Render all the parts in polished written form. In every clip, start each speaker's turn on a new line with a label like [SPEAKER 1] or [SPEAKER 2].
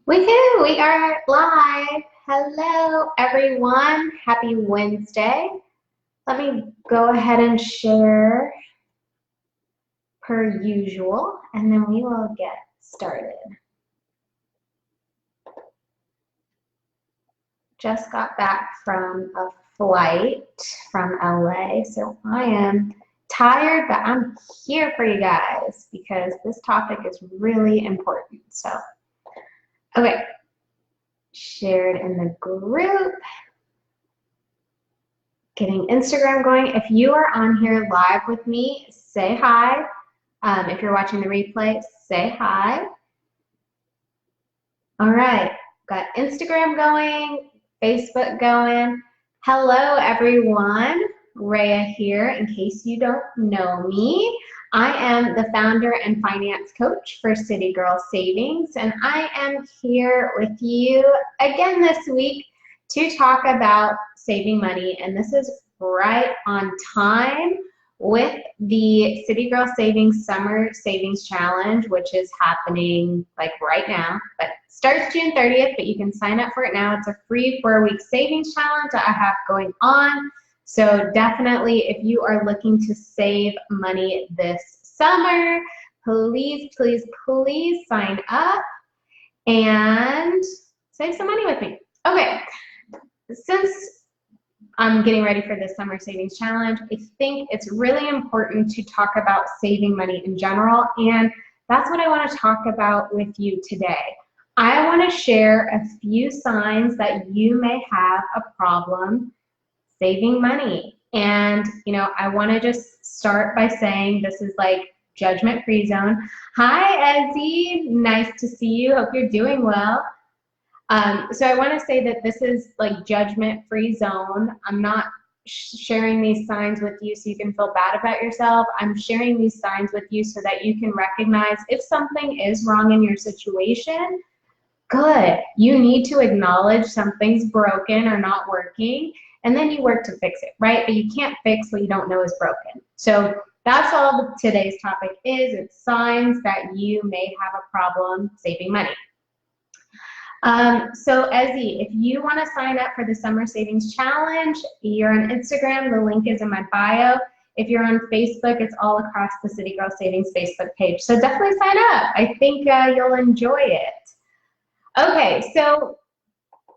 [SPEAKER 1] Woohoo! We are live. Hello, everyone. Happy Wednesday. Let me go ahead and share per usual, and then we will get started. Just got back from a flight from LA, so I am tired, but I'm here for you guys because this topic is really important. So, okay. Shared in the group. Getting Instagram going. If you are on here live with me, say hi. If you're watching the replay, say hi. All right, got Instagram going, Facebook going. Hello, everyone. Rhea here. In case you don't know me, I am the founder and finance coach for City Girl Savings, and I am here with you again this week to talk about saving money, and this is right on time with the City Girl Savings Summer Savings Challenge, which is happening like right now, but starts June 30th, but you can sign up for it now. It's a free 4-week savings challenge that I have going on. So definitely, if you are looking to save money this summer, please, please, please sign up and save some money with me. Okay, since I'm getting ready for this summer savings challenge, I think it's really important to talk about saving money in general, and that's what I want to talk about with you today. I want to share a few signs that you may have a problem saving money. And, you know, I want to just start by saying this is like judgment-free zone. Hi, Ezzy. Nice to see you. Hope you're doing well. So I want to say that this is like judgment-free zone. I'm not sharing these signs with you so you can feel bad about yourself. I'm sharing these signs with you so that you can recognize if something is wrong in your situation. Good. You need to acknowledge something's broken or not working, and then you work to fix it, right? But you can't fix what you don't know is broken. So that's all today's topic is. It's signs that you may have a problem saving money. So Ezzy, if you want to sign up for the Summer Savings Challenge, you're on Instagram, the link is in my bio. If you're on Facebook, it's all across the City Girl Savings Facebook page. So definitely sign up. I think you'll enjoy it. Okay, so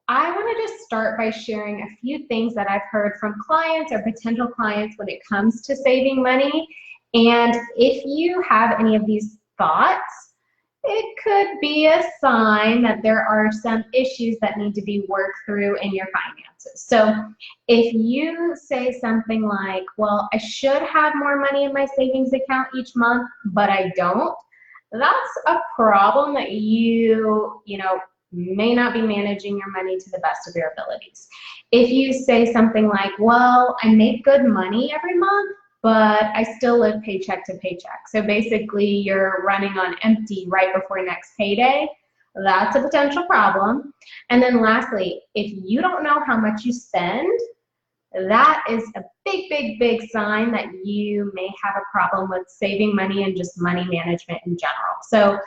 [SPEAKER 1] I want to just start by sharing a few things that I've heard from clients or potential clients when it comes to saving money. And if you have any of these thoughts, it could be a sign that there are some issues that need to be worked through in your finances. So if you say something like, well, I should have more money in my savings account each month, but I don't, that's a problem that you may not be managing your money to the best of your abilities. If you say something like, well, I make good money every month, but I still live paycheck to paycheck. So basically you're running on empty right before next payday. That's a potential problem. And then lastly, if you don't know how much you spend, that is a big, big, big sign that you may have a problem with saving money and just money management in general. So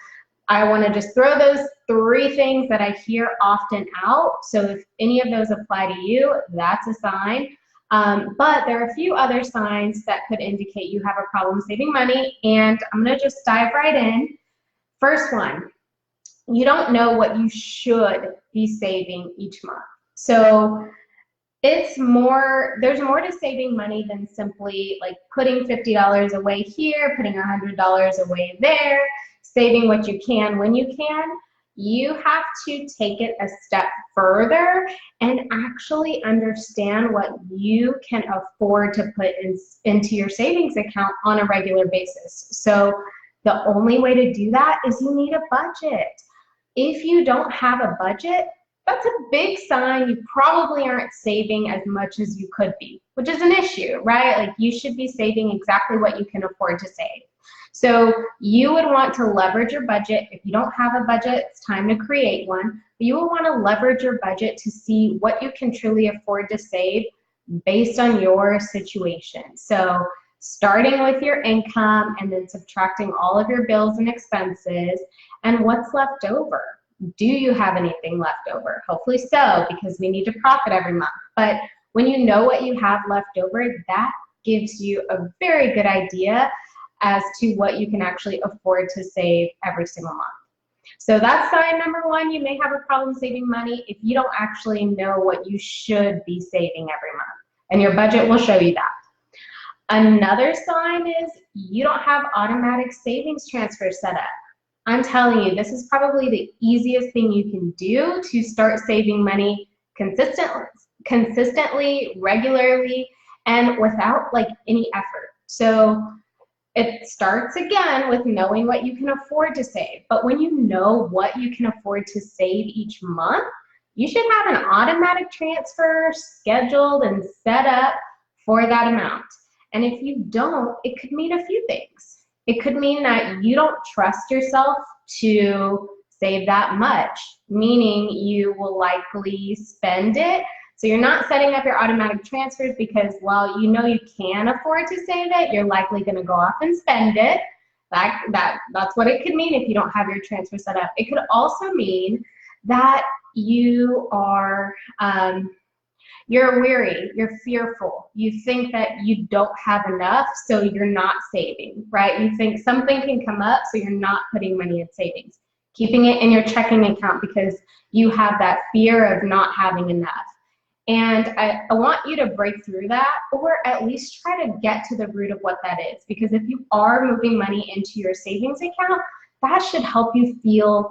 [SPEAKER 1] I want to just throw those 3 things that I hear often out. So if any of those apply to you, that's a sign. But there are a few other signs that could indicate you have a problem saving money, and I'm going to just dive right in. First one, you don't know what you should be saving each month. So there's more to saving money than simply like putting $50 away here, putting $100 away there, saving what you can when you can. You have to take it a step further and actually understand what you can afford to put into your savings account on a regular basis. So the only way to do that is you need a budget. If you don't have a budget, that's a big sign you probably aren't saving as much as you could be, which is an issue, right? Like you should be saving exactly what you can afford to save. So you would want to leverage your budget. If you don't have a budget, it's time to create one. But you will want to leverage your budget to see what you can truly afford to save based on your situation. So starting with your income and then subtracting all of your bills and expenses and what's left over. Do you have anything left over? Hopefully so, because we need to profit every month. But when you know what you have left over, that gives you a very good idea as to what you can actually afford to save every single month. So that's sign number one. You may have a problem saving money if you don't actually know what you should be saving every month. And your budget will show you that. Another sign is you don't have automatic savings transfers set up. I'm telling you, this is probably the easiest thing you can do to start saving money consistently, regularly, and without like any effort. So it starts again with knowing what you can afford to save. But when you know what you can afford to save each month, you should have an automatic transfer scheduled and set up for that amount. And if you don't, it could mean a few things. It could mean that you don't trust yourself to save that much, meaning you will likely spend it. So you're not setting up your automatic transfers because, well, you know you can afford to save it. You're likely going to go off and spend it. That's what it could mean if you don't have your transfer set up. It could also mean that you are you're weary, you're fearful, you think that you don't have enough, so you're not saving, right? You think something can come up, so you're not putting money in savings, keeping it in your checking account because you have that fear of not having enough. And I want you to break through that, or at least try to get to the root of what that is, because if you are moving money into your savings account, that should help you feel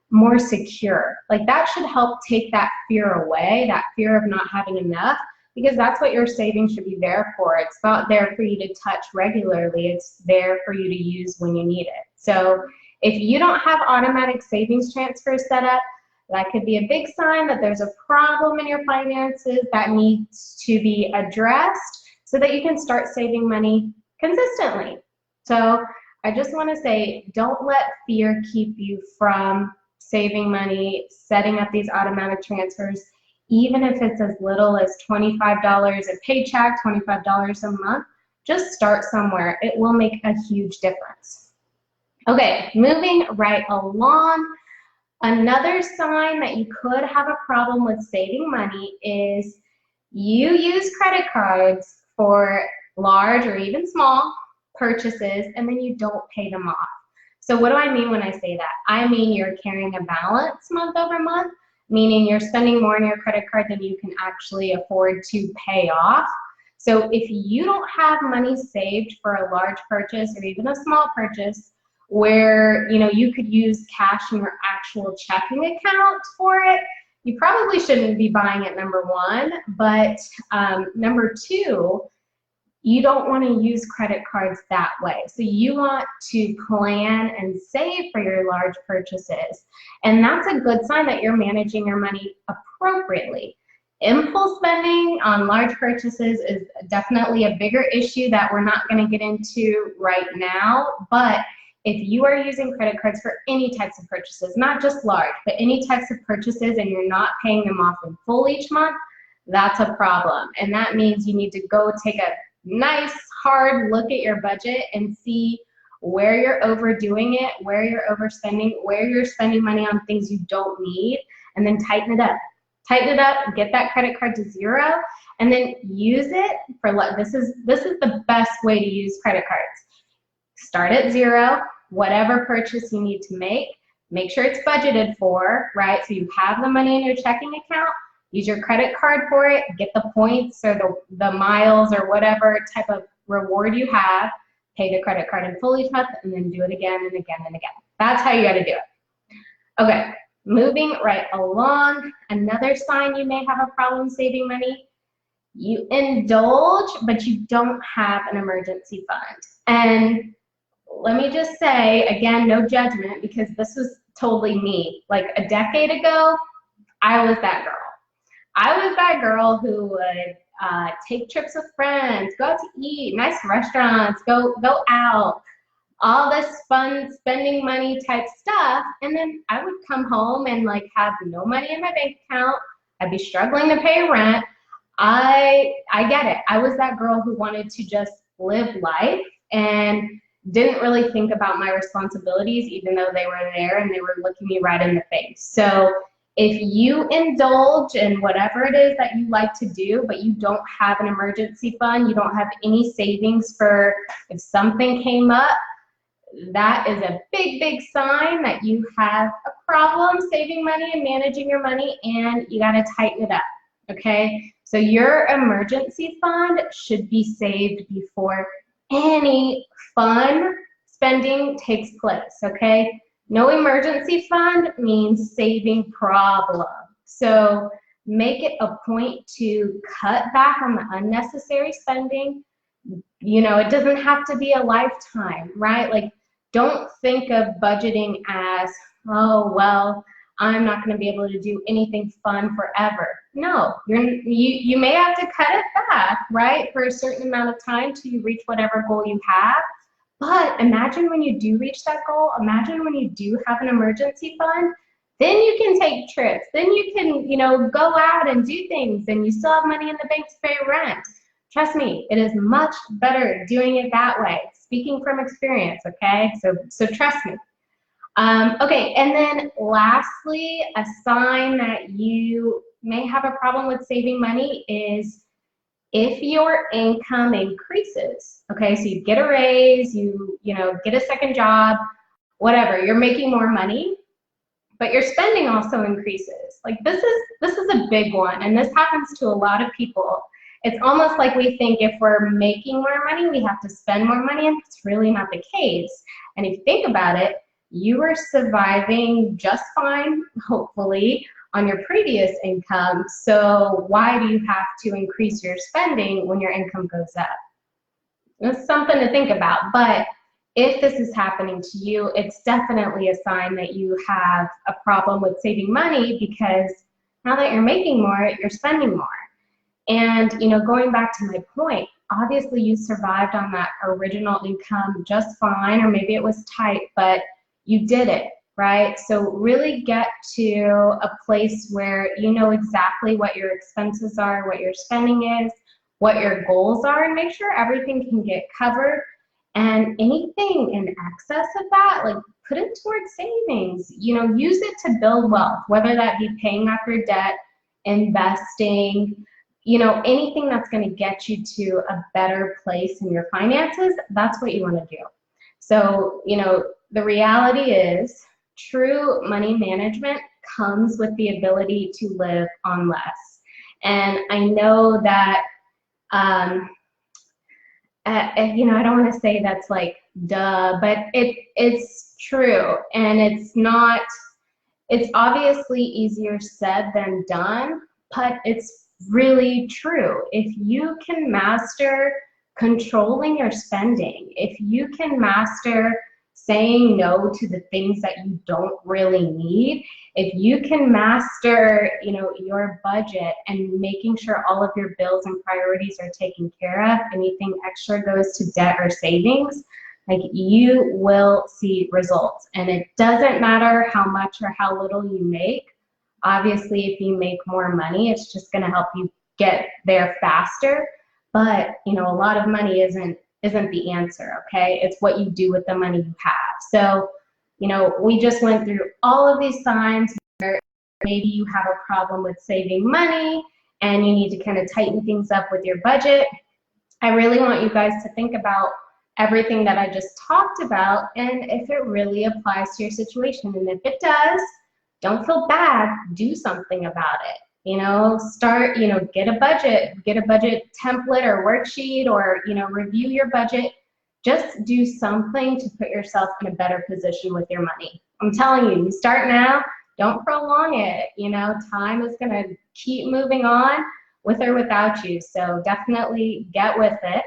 [SPEAKER 1] more secure. Like that should help take that fear away, that fear of not having enough, because that's what your savings should be there for. It's not there for you to touch regularly. It's there for you to use when you need it. So if you don't have automatic savings transfers set up, that could be a big sign that there's a problem in your finances that needs to be addressed so that you can start saving money consistently. So I just want to say, don't let fear keep you from saving money, setting up these automatic transfers, even if it's as little as $25 a paycheck, $25 a month. Just start somewhere. It will make a huge difference. Okay, moving right along. Another sign that you could have a problem with saving money is you use credit cards for large or even small purchases and then you don't pay them off. So what do I mean when I say that? I mean you're carrying a balance month over month, meaning you're spending more on your credit card than you can actually afford to pay off. So if you don't have money saved for a large purchase or even a small purchase where you could use cash in your actual checking account for it, you probably shouldn't be buying it, number one. But number two, you don't want to use credit cards that way. So you want to plan and save for your large purchases. And that's a good sign that you're managing your money appropriately. Impulse spending on large purchases is definitely a bigger issue that we're not going to get into right now. But if you are using credit cards for any types of purchases, not just large, but any types of purchases, and you're not paying them off in full each month, that's a problem. And that means you need to go take a nice hard look at your budget and see where you're overdoing it, where you're overspending, where you're spending money on things you don't need, and then tighten it up. Tighten it up, get that credit card to zero, and then use it for this is the best way to use credit cards. Start at zero, whatever purchase you need to make sure it's budgeted for, right? So you have the money in your checking account. Use your credit card for it, get the points or the miles or whatever type of reward you have, pay the credit card in full each month, and then do it again and again and again. That's how you got to do it. Okay, moving right along. Another sign you may have a problem saving money, you indulge, but you don't have an emergency fund. And let me just say, again, no judgment, because this was totally me. Like a decade ago, I was that girl. I was that girl who would take trips with friends, go out to eat, nice restaurants, go out, all this fun spending money type stuff. And then I would come home and like have no money in my bank account. I'd be struggling to pay rent. I get it. I was that girl who wanted to just live life and didn't really think about my responsibilities, even though they were there and they were looking me right in the face. So if you indulge in whatever it is that you like to do, but you don't have an emergency fund, you don't have any savings for if something came up, that is a big, big sign that you have a problem saving money and managing your money, and you got to tighten it up, okay? So your emergency fund should be saved before any fun spending takes place, okay? No emergency fund means saving problem. So make it a point to cut back on the unnecessary spending. You know, it doesn't have to be a lifetime, right? Like, don't think of budgeting as, oh, well, I'm not going to be able to do anything fun forever. No, you may have to cut it back, right, for a certain amount of time till you reach whatever goal you have. But imagine when you do reach that goal, imagine when you do have an emergency fund, then you can take trips, then you can, you know, go out and do things, and you still have money in the bank to pay rent. Trust me, it is much better doing it that way. Speaking from experience, okay? So trust me. Okay, and then lastly, a sign that you may have a problem with saving money is if your income increases. Okay, so you get a raise, you know, get a second job, whatever, you're making more money, but your spending also increases. Like this is a big one, and this happens to a lot of people. It's almost like we think if we're making more money, we have to spend more money, and it's really not the case. And if you think about it, you were surviving just fine, hopefully, on your previous income. So why do you have to increase your spending when your income goes up? It's something to think about. But if this is happening to you, it's definitely a sign that you have a problem with saving money, because now that you're making more, you're spending more. And, you know, going back to my point, obviously you survived on that original income just fine, or maybe it was tight, but you did it, right? So really get to a place where you know exactly what your expenses are, what your spending is, what your goals are, and make sure everything can get covered. And anything in excess of that, like, put it towards savings. You know, use it to build wealth, whether that be paying off your debt, investing, you know, anything that's going to get you to a better place in your finances, that's what you want to do. So, you know, the reality is true money management comes with the ability to live on less. And I know that, you know, I don't want to say that's like duh, but it's true. And it's obviously easier said than done, but it's really true. If you can master controlling your spending, if you can master saying no to the things that you don't really need, if you can master, you know, your budget and making sure all of your bills and priorities are taken care of, anything extra goes to debt or savings, like, you will see results. And it doesn't matter how much or how little you make. Obviously, if you make more money, it's just going to help you get there faster. But, you know, a lot of money isn't the answer, okay? It's what you do with the money you have. So, you know, we just went through all of these signs where maybe you have a problem with saving money and you need to kind of tighten things up with your budget. I really want you guys to think about everything that I just talked about and if it really applies to your situation. And if it does, don't feel bad, do something about it. You know, start, you know, get a budget template or worksheet, or, you know, review your budget. Just do something to put yourself in a better position with your money. I'm telling you, you start now, don't prolong it. You know, time is going to keep moving on with or without you. So definitely get with it.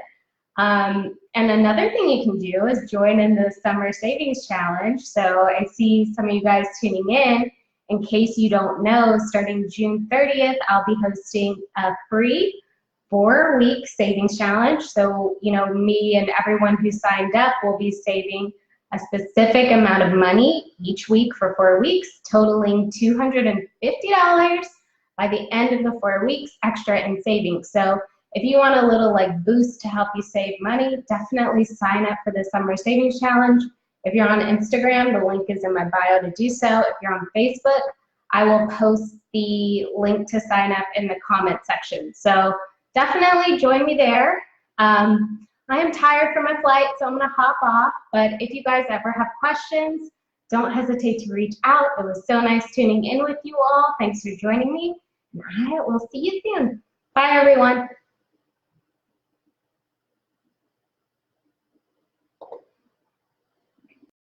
[SPEAKER 1] And another thing you can do is join in the Summer Savings Challenge. So I see some of you guys tuning in. In case you don't know, starting June 30th, I'll be hosting a free 4-week savings challenge. So, you know, me and everyone who signed up will be saving a specific amount of money each week for 4 weeks, totaling $250 by the end of the 4 weeks extra in savings. So If you want a little like boost to help you save money, definitely sign up for the Summer Savings Challenge. If you're on Instagram, the link is in my bio to do so. If you're on Facebook, I will post the link to sign up in the comment section. So definitely join me there. I am tired from my flight, so I'm gonna hop off, but if you guys ever have questions, don't hesitate to reach out. It was so nice tuning in with you all. Thanks for joining me, and I will see you soon. Bye, everyone.